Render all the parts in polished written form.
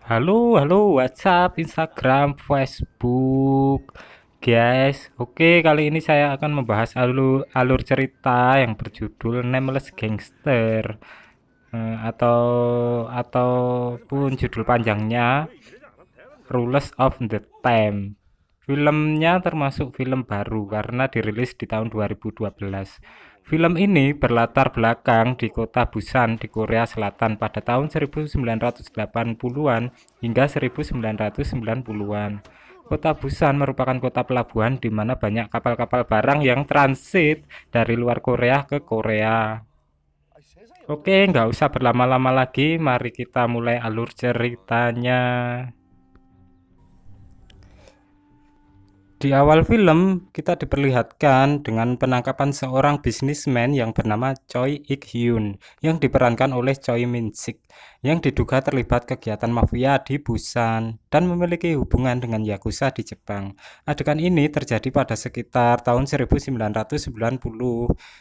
Halo, halo, WhatsApp, Instagram, Facebook, guys. Oke, kali ini saya akan membahas alur cerita yang berjudul Nameless Gangster, ataupun judul panjangnya Rules of the Time. Filmnya termasuk film baru karena dirilis di tahun 2012. Film ini berlatar belakang di kota Busan di Korea Selatan pada tahun 1980-an hingga 1990-an. Kota Busan merupakan kota pelabuhan di mana banyak kapal-kapal barang yang transit dari luar Korea ke Korea. Oke, nggak usah berlama-lama lagi, mari kita mulai alur ceritanya. Di awal film, kita diperlihatkan dengan penangkapan seorang bisnismen yang bernama Choi Ik-hyun yang diperankan oleh Choi Min-sik yang diduga terlibat kegiatan mafia di Busan dan memiliki hubungan dengan Yakuza di Jepang. Adegan ini terjadi pada sekitar tahun 1990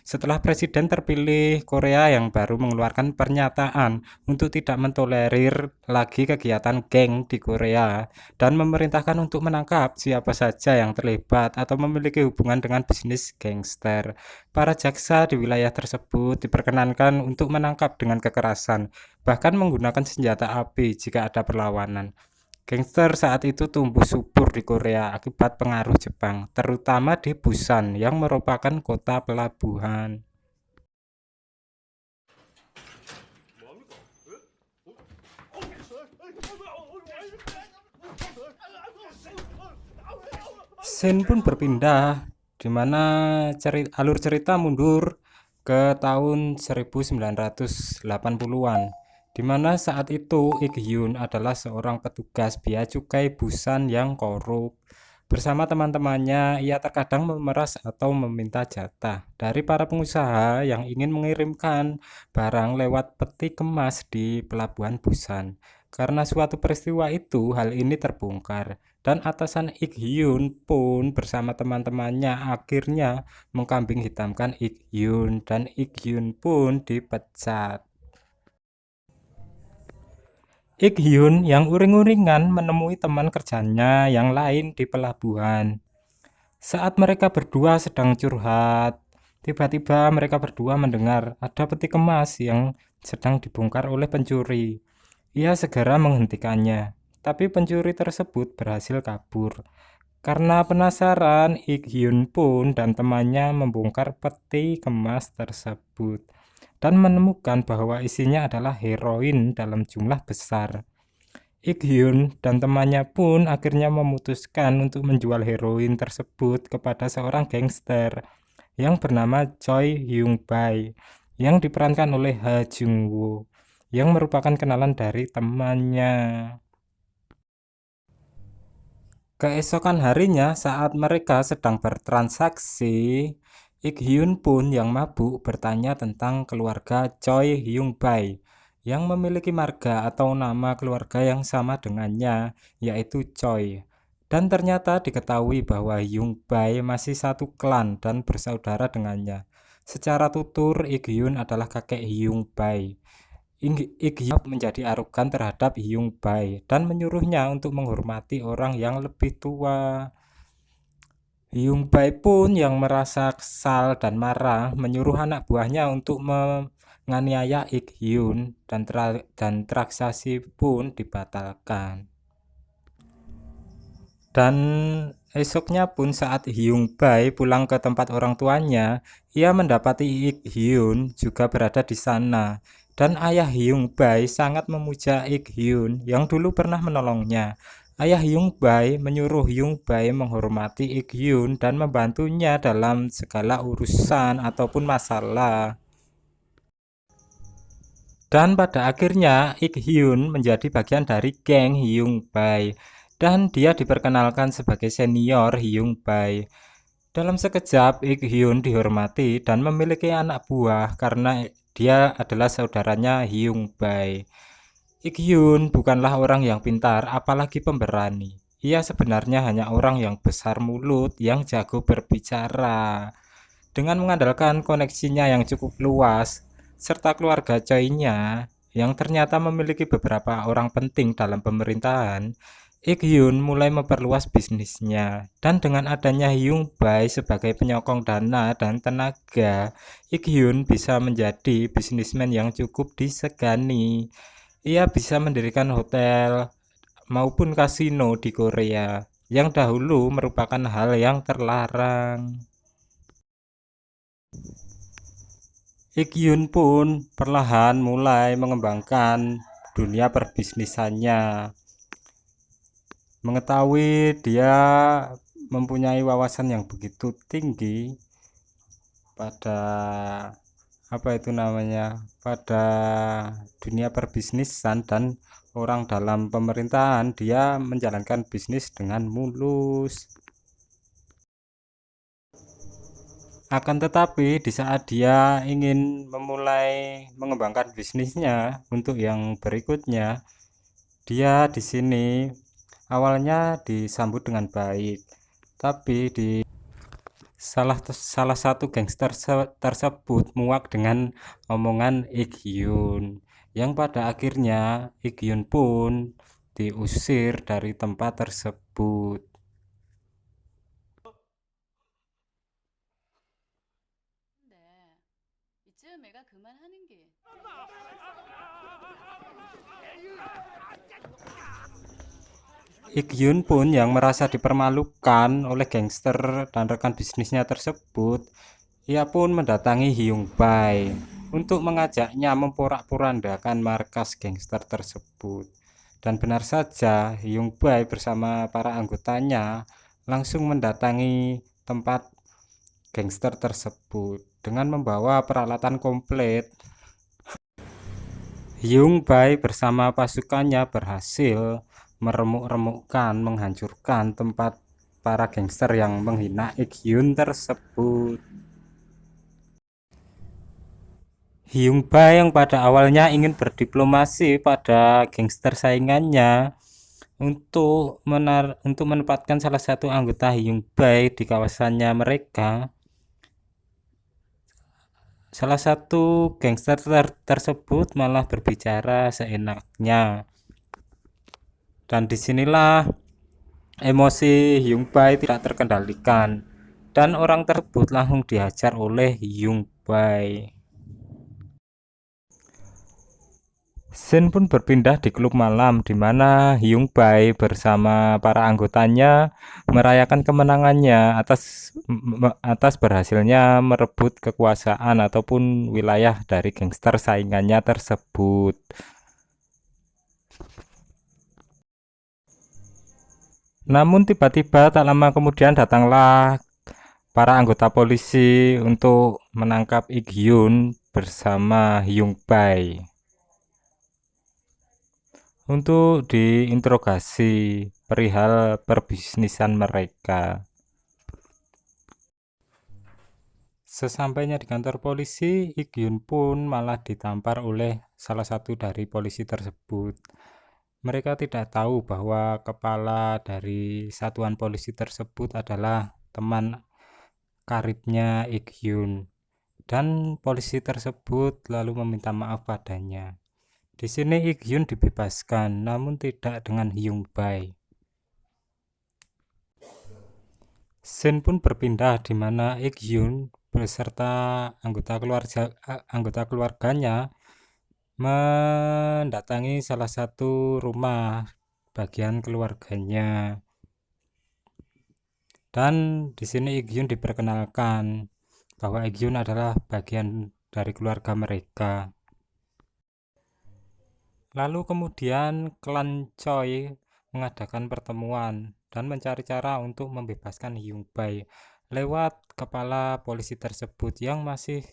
setelah presiden terpilih Korea yang baru mengeluarkan pernyataan untuk tidak mentolerir lagi kegiatan geng di Korea dan memerintahkan untuk menangkap siapa saja yang terlibat atau memiliki hubungan dengan bisnis gangster. Para jaksa di wilayah tersebut diperkenankan untuk menangkap dengan kekerasan, bahkan menggunakan senjata api jika ada perlawanan. Gangster saat itu tumbuh subur di Korea akibat pengaruh Jepang, terutama di Busan yang merupakan kota pelabuhan. Scene pun berpindah, di mana alur cerita mundur ke tahun 1980-an, di mana saat itu Ik Hyun adalah seorang petugas bea cukai Busan yang korup. Bersama teman-temannya, ia terkadang memeras atau meminta jatah dari para pengusaha yang ingin mengirimkan barang lewat peti kemas di pelabuhan Busan. Karena suatu peristiwa itu, hal ini terbongkar dan atasan Ik Hyun pun bersama teman-temannya akhirnya mengkambing hitamkan Ik Hyun dan Ik Hyun pun dipecat. Ik Hyun yang uring-uringan menemui teman kerjanya yang lain di pelabuhan. Saat mereka berdua sedang curhat, tiba-tiba mereka berdua mendengar ada peti kemas yang sedang dibongkar oleh pencuri. Ia segera menghentikannya, tapi pencuri tersebut berhasil kabur. Karena penasaran, Ik Hyun pun dan temannya membongkar peti kemas tersebut dan menemukan bahwa isinya adalah heroin dalam jumlah besar. Ik Hyun dan temannya pun akhirnya memutuskan untuk menjual heroin tersebut kepada seorang gangster yang bernama Choi Hyung Bae yang diperankan oleh Ha Jung Woo yang merupakan kenalan dari temannya. Keesokan harinya saat mereka sedang bertransaksi, Ik Hyun pun yang mabuk bertanya tentang keluarga Choi Hyung Bae yang memiliki marga atau nama keluarga yang sama dengannya, yaitu Choi. Dan ternyata diketahui bahwa Hyung Bae masih satu klan dan bersaudara dengannya. Secara tutur, Ik Hyun adalah kakek Hyung Bae. Ik Hyun menjadi arogan terhadap Hyung Bae dan menyuruhnya untuk menghormati orang yang lebih tua. Hyung Bae pun yang merasa kesal dan marah menyuruh anak buahnya untuk menganiaya Ik Hyun dan transaksi pun dibatalkan. Dan esoknya pun saat Hyung Bae pulang ke tempat orang tuanya, ia mendapati Ik Hyun juga berada di sana. Dan ayah Hyung Bae sangat memuja Ik Hyun yang dulu pernah menolongnya. Ayah Hyung Bae menyuruh Hyung Bae menghormati Ik Hyun dan membantunya dalam segala urusan ataupun masalah. Dan pada akhirnya Ik Hyun menjadi bagian dari geng Hyung Bae dan dia diperkenalkan sebagai senior Hyung Bae. Dalam sekejap Ik Hyun dihormati dan memiliki anak buah karena dia adalah saudaranya Hyung Bae. Ik Hyun bukanlah orang yang pintar apalagi pemberani. Ia sebenarnya hanya orang yang besar mulut yang jago berbicara. Dengan mengandalkan koneksinya yang cukup luas serta keluarga Choi-nya, yang ternyata memiliki beberapa orang penting dalam pemerintahan, Ik-hyun mulai memperluas bisnisnya. Dan dengan adanya Hyung Bae sebagai penyokong dana dan tenaga, Ik-hyun bisa menjadi bisnismen yang cukup disegani. Ia bisa mendirikan hotel maupun kasino di Korea, yang dahulu merupakan hal yang terlarang. Ik-hyun pun perlahan mulai mengembangkan dunia perbisnisannya. Mengetahui dia mempunyai wawasan yang begitu tinggi pada pada dunia perbisnisan dan orang dalam pemerintahan, dia menjalankan bisnis dengan mulus. Akan tetapi di saat dia ingin memulai mengembangkan bisnisnya untuk yang berikutnya, dia di sini awalnya disambut dengan baik, tapi di salah satu gangster tersebut muak dengan omongan Ik-hyun, yang pada akhirnya Ik-hyun pun diusir dari tempat tersebut. 근데 이쯤 애가 그만하는 게 Ik-hyun pun yang merasa dipermalukan oleh gangster dan rekan bisnisnya tersebut, ia pun mendatangi Hyung Bae untuk mengajaknya memporak-porandakan markas gangster tersebut. Dan benar saja, Hyung Bae bersama para anggotanya langsung mendatangi tempat gangster tersebut dengan membawa peralatan komplit. Hyung Bae bersama pasukannya berhasil meremuk-remukkan, menghancurkan tempat para gangster yang menghina Ik-hyun tersebut. Hyung Bae yang pada awalnya ingin berdiplomasi pada gangster saingannya untuk menempatkan salah satu anggota Hyung Bae di kawasannya mereka. Salah satu gangster tersebut malah berbicara seenaknya. Dan disinilah emosi Hyung Bae tidak terkendalikan, dan orang tersebut langsung dihajar oleh Hyung Bae. Scene pun berpindah di klub malam, di mana Hyung Bae bersama para anggotanya merayakan kemenangannya atas berhasilnya merebut kekuasaan ataupun wilayah dari gangster saingannya tersebut. Namun tiba-tiba tak lama kemudian datanglah para anggota polisi untuk menangkap Ik-hyun bersama Hyung Bae untuk diinterogasi perihal perbisnisan mereka. Sesampainya di kantor polisi, Ik-hyun pun malah ditampar oleh salah satu dari polisi tersebut. Mereka tidak tahu bahwa kepala dari satuan polisi tersebut adalah teman karibnya Ik-hyun, dan polisi tersebut lalu meminta maaf padanya. Di sini Ik-hyun dibebaskan, namun tidak dengan Hyung Bae. Scene pun berpindah di mana Ik-hyun beserta anggota keluarganya mendatangi salah satu rumah bagian keluarganya. Dan di sini Ik-hyun diperkenalkan bahwa Ik-hyun adalah bagian dari keluarga mereka. Lalu kemudian klan Choi mengadakan pertemuan dan mencari cara untuk membebaskan Hyung Bae lewat kepala polisi tersebut yang masih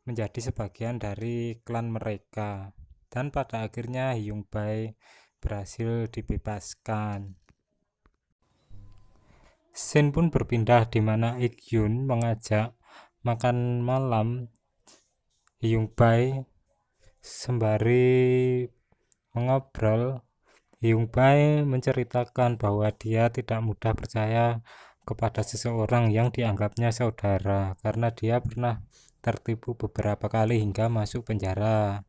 menjadi sebagian dari klan mereka. Dan pada akhirnya Hyung Bae berhasil dibebaskan. Scene pun berpindah di mana Ik-hyun mengajak makan malam Hyung Bae. Sembari mengobrol, Hyung Bae menceritakan bahwa dia tidak mudah percaya kepada seseorang yang dianggapnya saudara karena dia pernah tertipu beberapa kali hingga masuk penjara.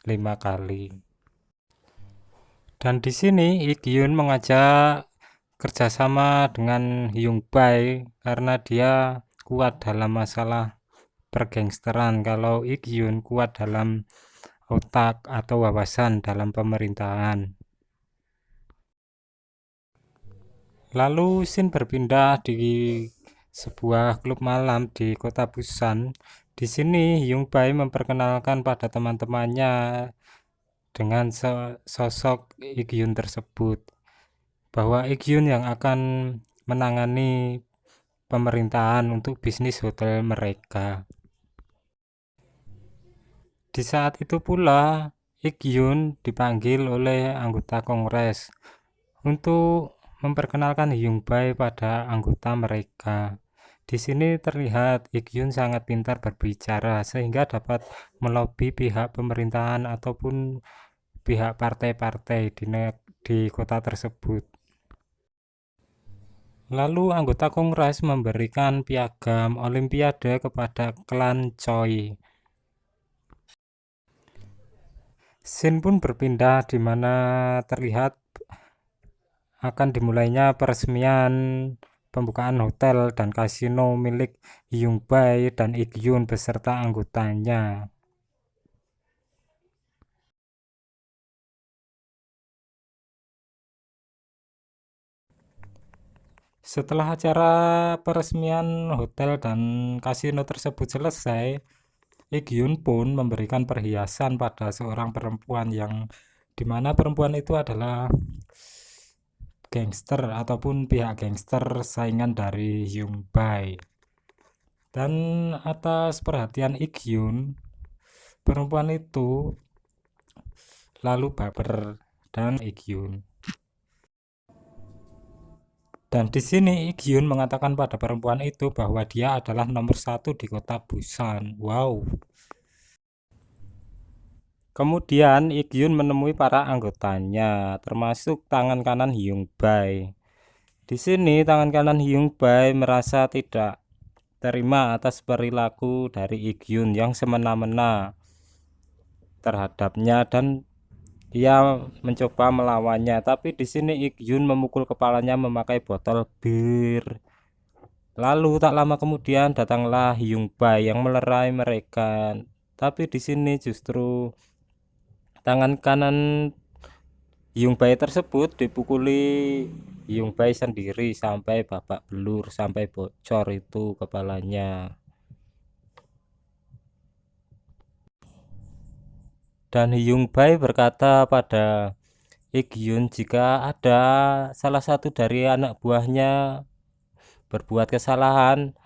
5 kali. Dan di sini Ik-hyun mengajak kerjasama dengan Hyung Bae karena dia kuat dalam masalah pergangsteran, kalau Ik-hyun kuat dalam otak atau wawasan dalam pemerintahan. Lalu scene berpindah di sebuah klub malam di kota Busan. Di sini Hyung Bae memperkenalkan pada teman-temannya dengan sosok Ik-hyun tersebut, bahwa Ik-hyun yang akan menangani pemerintahan untuk bisnis hotel mereka. Di saat itu pula Ik-hyun dipanggil oleh anggota kongres untuk memperkenalkan Hyung Bae pada anggota mereka. Di sini terlihat Ik-hyun sangat pintar berbicara sehingga dapat melobi pihak pemerintahan ataupun pihak partai-partai di kota tersebut. Lalu anggota kongres memberikan piagam olimpiade kepada klan Choi. Scene pun berpindah di mana terlihat akan dimulainya peresmian pembukaan hotel dan kasino milik Hyung Bae dan Ik-hyun beserta anggotanya. Setelah acara peresmian hotel dan kasino tersebut selesai, Ik-hyun pun memberikan perhiasan pada seorang perempuan yang dimana perempuan itu adalah gangster ataupun pihak gangster saingan dari Hyung Bae. Dan atas perhatian Ik-hyun, perempuan itu lalu baper dan Ik-hyun. Dan di sini Ik-hyun mengatakan pada perempuan itu bahwa dia adalah nomor 1 di kota Busan. Wow. Kemudian Ik-hyun menemui para anggotanya, termasuk tangan kanan Hyung Bae. Di sini tangan kanan Hyung Bae merasa tidak terima atas perilaku dari Ik-hyun yang semena-mena terhadapnya dan ia mencoba melawannya, tapi di sini Ik-hyun memukul kepalanya memakai botol bir. Lalu tak lama kemudian datanglah Hyung Bae yang melerai mereka. Tapi di sini justru tangan kanan Hyung Bae tersebut dipukuli Hyung Bae sendiri sampai babak belur, sampai bocor itu kepalanya. Dan Hyung Bae berkata pada Ik-hyun jika ada salah satu dari anak buahnya berbuat kesalahan,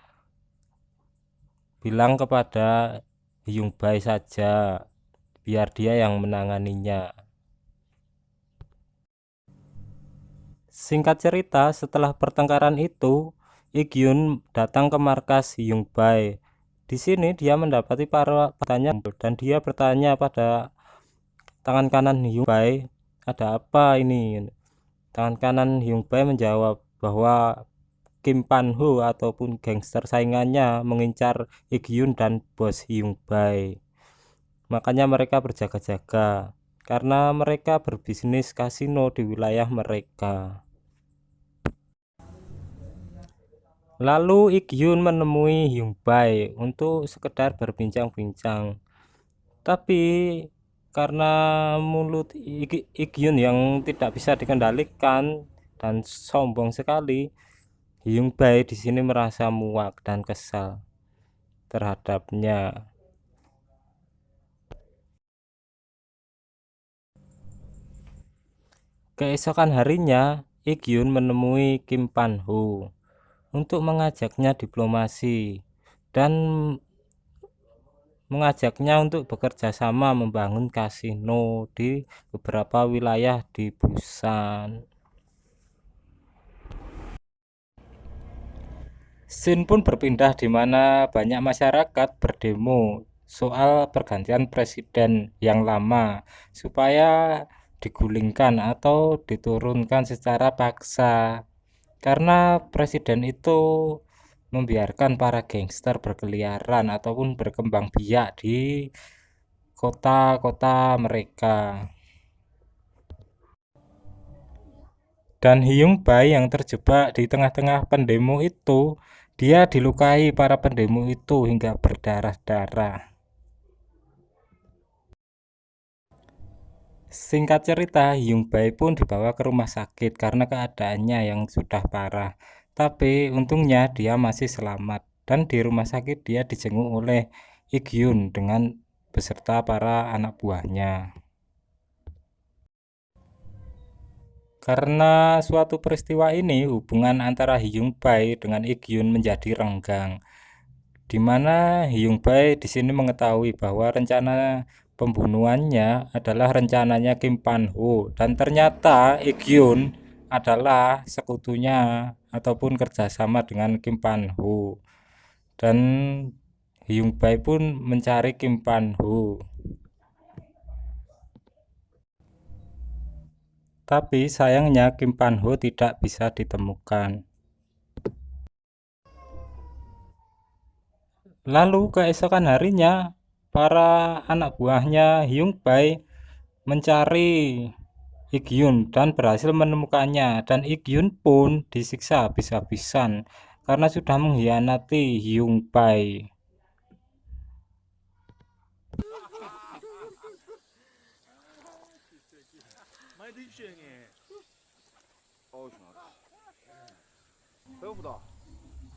bilang kepada Hyung Bae saja, biar dia yang menanganinya. Singkat cerita, setelah pertengkaran itu, Ik-hyun datang ke markas Hyung Bae. Di sini dia mendapati para pertanyaan dan dia bertanya pada tangan kanan Hyung Bae, ada apa ini? Tangan kanan Hyung Bae menjawab bahwa Kim Pan-ho ataupun gangster saingannya mengincar Ik-hyun dan bos Hyung Bae. Makanya mereka berjaga-jaga karena mereka berbisnis kasino di wilayah mereka. Lalu Ik-hyun menemui Hyung Bae untuk sekedar berbincang-bincang. Tapi karena mulut Ik-hyun yang tidak bisa dikendalikan dan sombong sekali, Hyung Bae di sini merasa muak dan kesal terhadapnya. Keesokan harinya, Ik-hyun menemui Kim Pan-ho untuk mengajaknya diplomasi dan mengajaknya untuk bekerja sama membangun kasino di beberapa wilayah di Busan. Scene pun berpindah di mana banyak masyarakat berdemo soal pergantian presiden yang lama supaya digulingkan atau diturunkan secara paksa karena presiden itu membiarkan para gangster berkeliaran ataupun berkembang biak di kota-kota mereka. Dan Hyung Bae yang terjebak di tengah-tengah pendemo itu, dia dilukai para pendemo itu hingga berdarah-darah. Singkat cerita, Hyung Bae pun dibawa ke rumah sakit karena keadaannya yang sudah parah. Tapi untungnya dia masih selamat dan di rumah sakit dia dijenguk oleh Ik Hyun dengan beserta para anak buahnya. Karena suatu peristiwa ini, hubungan antara Hyung Bae dengan Ik Hyun menjadi renggang, di mana Hyung Bae di sini mengetahui bahwa rencana pembunuhannya adalah rencananya Kim Pan Ho, dan ternyata Ik Hyun adalah sekutunya ataupun kerjasama dengan Kim Pan Ho, dan Hyung Bae pun mencari Kim Pan Ho. Tapi sayangnya Kim Pan Ho tidak bisa ditemukan. Lalu keesokan harinya, para anak buahnya Hyung Bae mencari Ik Hyun dan berhasil menemukannya, dan Ik Hyun pun disiksa habis-habisan karena sudah mengkhianati Hyung Bae. 많이 드십시오 형님. 어우 좋아. 배고프다.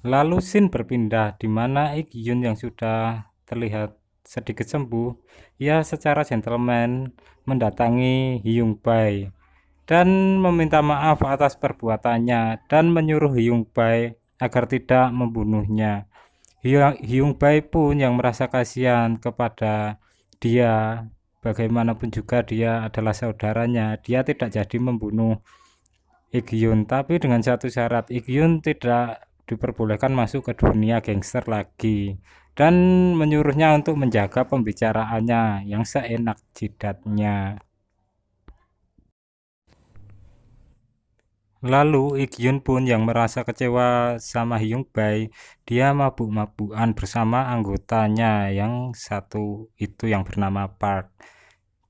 Lalu scene berpindah di mana Ik Hyun yang sudah terlihat sedikit sembuh, ia secara gentleman mendatangi Hyung Bae dan meminta maaf atas perbuatannya dan menyuruh Hyung Bae agar tidak membunuhnya. Hyung Bae pun yang merasa kasihan kepada dia, bagaimanapun juga dia adalah saudaranya, dia tidak jadi membunuh Ik Hyun, tapi dengan satu syarat, Ik Hyun tidak diperbolehkan masuk ke dunia gangster lagi dan menyuruhnya untuk menjaga pembicaraannya yang seenak jidatnya. Lalu Ik Hyun pun yang merasa kecewa sama Hyung Bae, dia mabuk-mabukan bersama anggotanya yang satu itu yang bernama Park.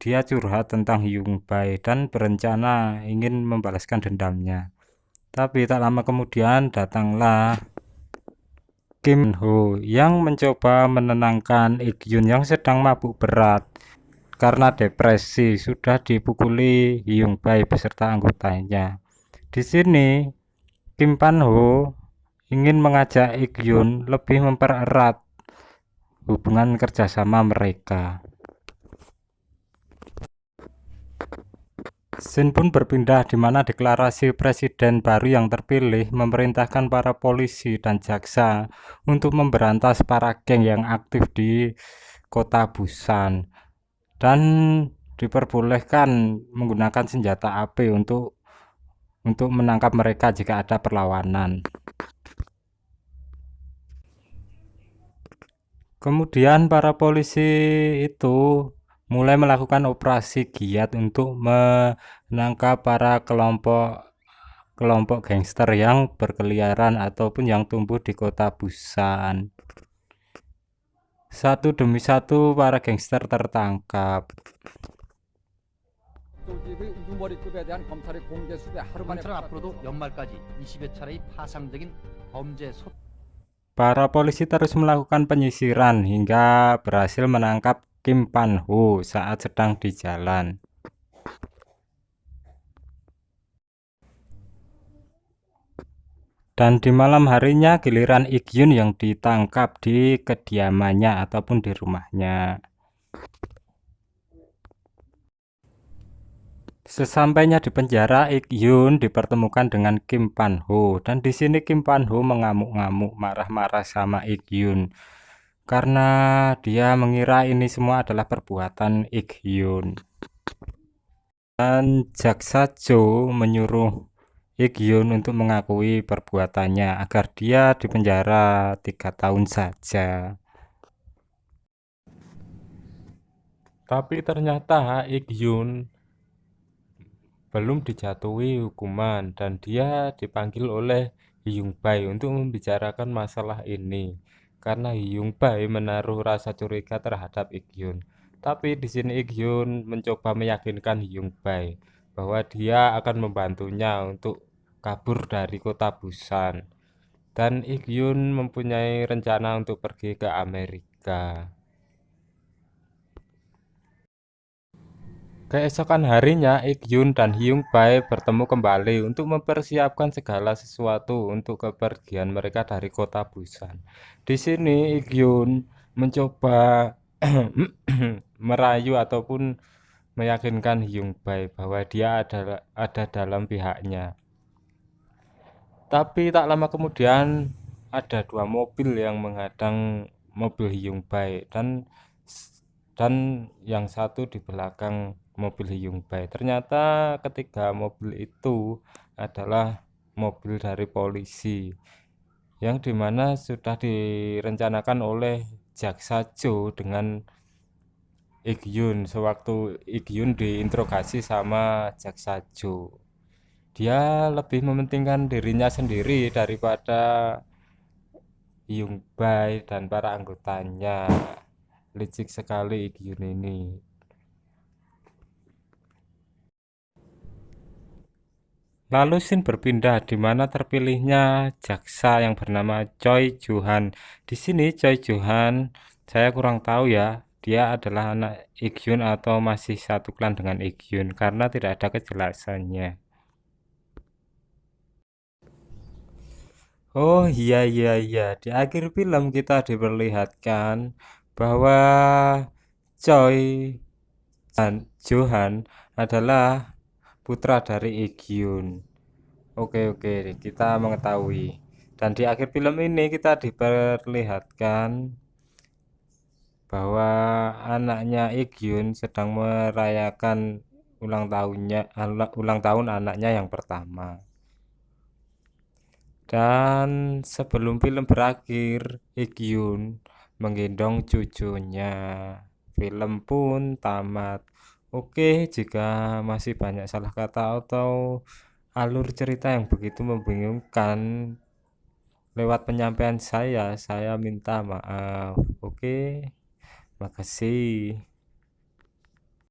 Dia curhat tentang Hyung Bae dan berencana ingin membalaskan dendamnya. Tapi tak lama kemudian datanglah Kim Ho yang mencoba menenangkan Ik Hyun yang sedang mabuk berat karena depresi sudah dipukuli Hyung Bae beserta anggotanya. Di sini Kim Pan Ho ingin mengajak Ik Hyun lebih mempererat hubungan kerjasama mereka. Scene pun berpindah di mana deklarasi presiden baru yang terpilih memerintahkan para polisi dan jaksa untuk memberantas para geng yang aktif di kota Busan dan diperbolehkan menggunakan senjata api untuk menangkap mereka jika ada perlawanan. Kemudian para polisi itu mulai melakukan operasi giat untuk menangkap para kelompok gangster yang berkeliaran ataupun yang tumbuh di kota Busan. Satu demi satu para gangster tertangkap. 우두머리급에 대한 검찰의 공개 수배 하루 만에 검찰은 앞으로도 연말까지 20여 차례의 파상적인 범죄 소 Para polisi terus melakukan penyisiran hingga berhasil menangkap Kim Pan Ho saat sedang di jalan. Dan di malam harinya giliran Ik Hyun yang ditangkap di kediamannya ataupun di rumahnya. Sesampainya di penjara, Ik Hyun dipertemukan dengan Kim Pan Ho dan di sini Kim Pan Ho mengamuk-ngamuk marah-marah sama Ik Hyun karena dia mengira ini semua adalah perbuatan Ik Hyun. Dan jaksa Jo menyuruh Ik Hyun untuk mengakui perbuatannya agar dia dipenjara 3 tahun saja. Tapi ternyata Ik Hyun belum dijatuhi hukuman dan dia dipanggil oleh Hyung Bae untuk membicarakan masalah ini karena Hyung Bae menaruh rasa curiga terhadap Ik Hyun. Tapi di sini Ik-hyun mencoba meyakinkan Hyung-bae bahwa dia akan membantunya untuk kabur dari kota Busan. Dan Ik-hyun mempunyai rencana untuk pergi ke Amerika. Keesokan harinya, Ik-hyun dan Hyung-bae bertemu kembali untuk mempersiapkan segala sesuatu untuk kepergian mereka dari kota Busan. Di sini Ik-hyun mencoba merayu ataupun meyakinkan Hyung-bae bahwa dia ada dalam pihaknya. Tapi tak lama kemudian ada dua mobil yang menghadang mobil Hyung-bae dan yang satu di belakang mobil Hyung-bae. Ternyata ketiga mobil itu adalah mobil dari polisi yang dimana sudah direncanakan oleh Jaksa Jo dengan Ik-hyun sewaktu Ik-hyun diinterogasi sama Jaksa Jo. Dia lebih mementingkan dirinya sendiri daripada Hyung-bae dan para anggotanya. Licik sekali Ik-hyun ini. Lalu scene berpindah di mana terpilihnya jaksa yang bernama Choi Joo-han. Di sini Choi Joo-han saya kurang tahu ya, dia adalah anak Ik-hyun atau masih satu klan dengan Ik-hyun karena tidak ada kejelasannya. Oh iya iya iya, di akhir film kita diperlihatkan bahwa Choi dan Johan adalah putra dari Ik-hyun. Oke oke, kita mengetahui. Dan di akhir film ini kita diperlihatkan bahwa anaknya Ik-hyun sedang merayakan ulang tahun anaknya yang pertama. Dan sebelum film berakhir, Ik-hyun menggendong cucunya. Film pun tamat. Oke, jika masih banyak salah kata atau alur cerita yang begitu membingungkan lewat penyampaian saya minta maaf. Oke, makasih.